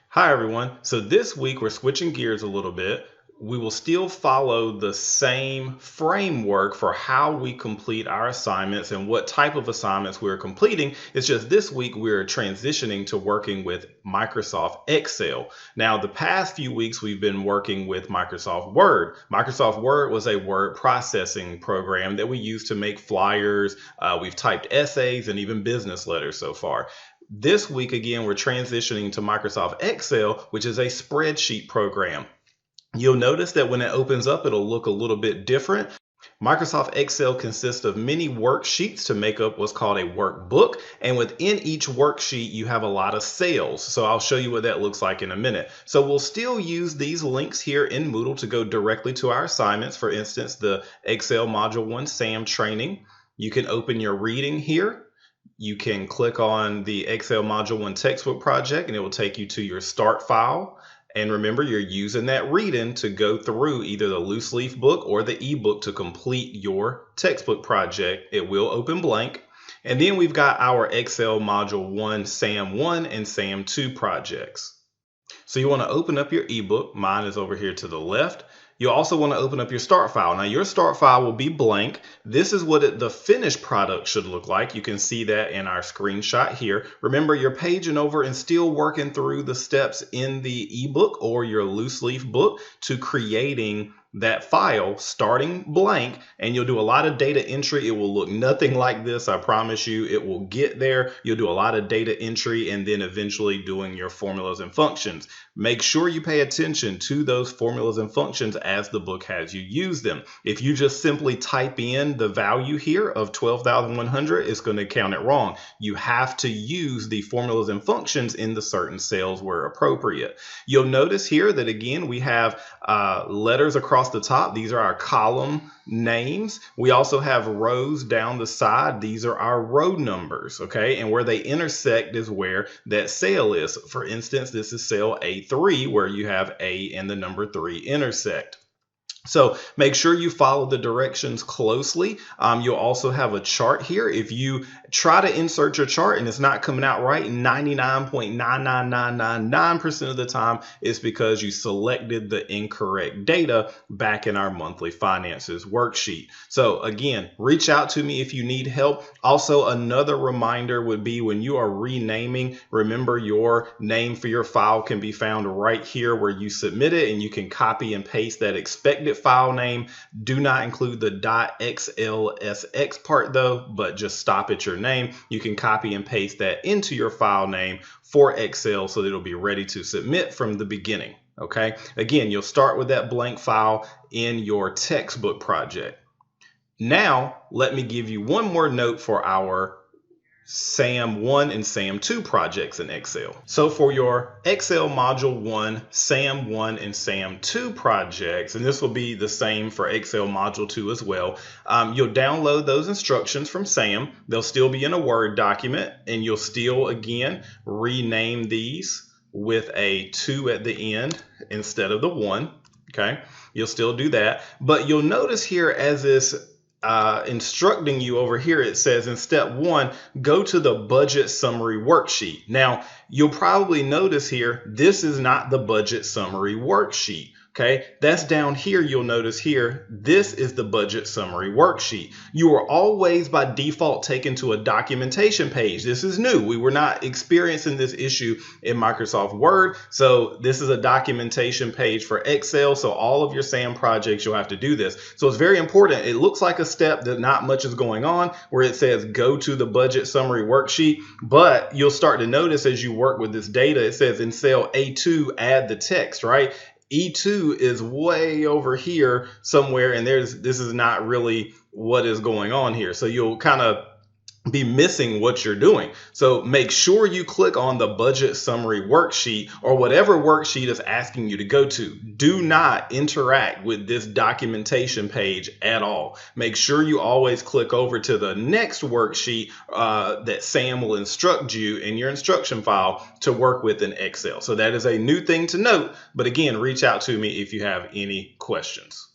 Hi, everyone. So this week we're switching gears a little bit. We will still follow the same framework for how we complete our assignments and what type of assignments we're completing. It's just this week we're transitioning to working with Microsoft Excel. Now, the past few weeks we've been working with Microsoft Word. Microsoft Word was a word processing program that we use to make flyers. We've typed essays and even business letters so far. This week, again, we're transitioning to Microsoft Excel, which is a spreadsheet program. You'll notice that when it opens up, it'll look a little bit different. Microsoft Excel consists of many worksheets to make up what's called a workbook. And within each worksheet, you have a lot of cells. So I'll show you what that looks like in a minute. So we'll still use these links here in Moodle to go directly to our assignments. For instance, the Excel Module 1 SAM training. You can open your reading here. You can click on the Excel Module 1 textbook project and it will take you to your start file. And remember, you're using that reading to go through either the loose leaf book or the ebook to complete your textbook project. It will open blank. And then we've got our Excel Module 1 SAM 1 and SAM 2 projects. So you want to open up your ebook. Mine is over here to the left. You'll also want to open up your start file. Now your start file will be blank. This is what the finished product should look like. You can see that in our screenshot here. Remember, you're paging over and still working through the steps in the ebook or your loose leaf book to creating that file starting blank, and you'll do a lot of data entry. It will look nothing like this, I promise you. It will get there. You'll do a lot of data entry and then eventually doing your formulas and functions. Make sure you pay attention to those formulas and functions as the book has you use them. If you just simply type in the value here of 12,100, it's going to count it wrong. You have to use the formulas and functions in the certain cells where appropriate. You'll notice here that again we have letters across the top. These are our column names. We also have rows down the side. These are our row numbers, okay? And where they intersect is where that cell is. For instance, this is cell A3 where you have A and the number 3 intersect. So make sure you follow the directions closely. You'll also have a chart here. If you try to insert your chart and it's not coming out right, 99.99999% of the time, it's because you selected the incorrect data back in our monthly finances worksheet. So again, reach out to me if you need help. Also, another reminder would be when you are renaming, remember your name for your file can be found right here where you submit it, and you can copy and paste that expected file name. Do not include the .xlsx part though, but just stop at your name. You can copy and paste that into your file name for Excel so that it'll be ready to submit from the beginning. Okay, again, you'll start with that blank file in your textbook project. Now, let me give you one more note for our SAM 1 and SAM 2 projects in Excel. So for your Excel Module 1, SAM 1, and SAM 2 projects, and this will be the same for Excel Module 2 as well, you'll download those instructions from SAM. They'll still be in a Word document, and you'll still, again, rename these with a 2 at the end instead of the 1. Okay, you'll still do that, but you'll notice here as this instructing you over here, it says in step 1, go to the budget summary worksheet. Now, you'll probably notice here, this is not the budget summary worksheet. Okay, that's down here. You'll notice here, this is the budget summary worksheet. You are always by default taken to a documentation page. This is new. We were not experiencing this issue in Microsoft Word. So this is a documentation page for Excel. So all of your SAM projects, you'll have to do this. So it's very important. It looks like a step that not much is going on where it says go to the budget summary worksheet, but you'll start to notice as you work with this data, it says in cell A2, add the text, right? E2 is way over here somewhere, and this is not really what is going on here. So you'll kind of be missing what you're doing. So make sure you click on the budget summary worksheet or whatever worksheet is asking you to go to. Do not interact with this documentation page at all. Make sure you always click over to the next worksheet that Sam will instruct you in your instruction file to work with in Excel. So that is a new thing to note. But again, reach out to me if you have any questions.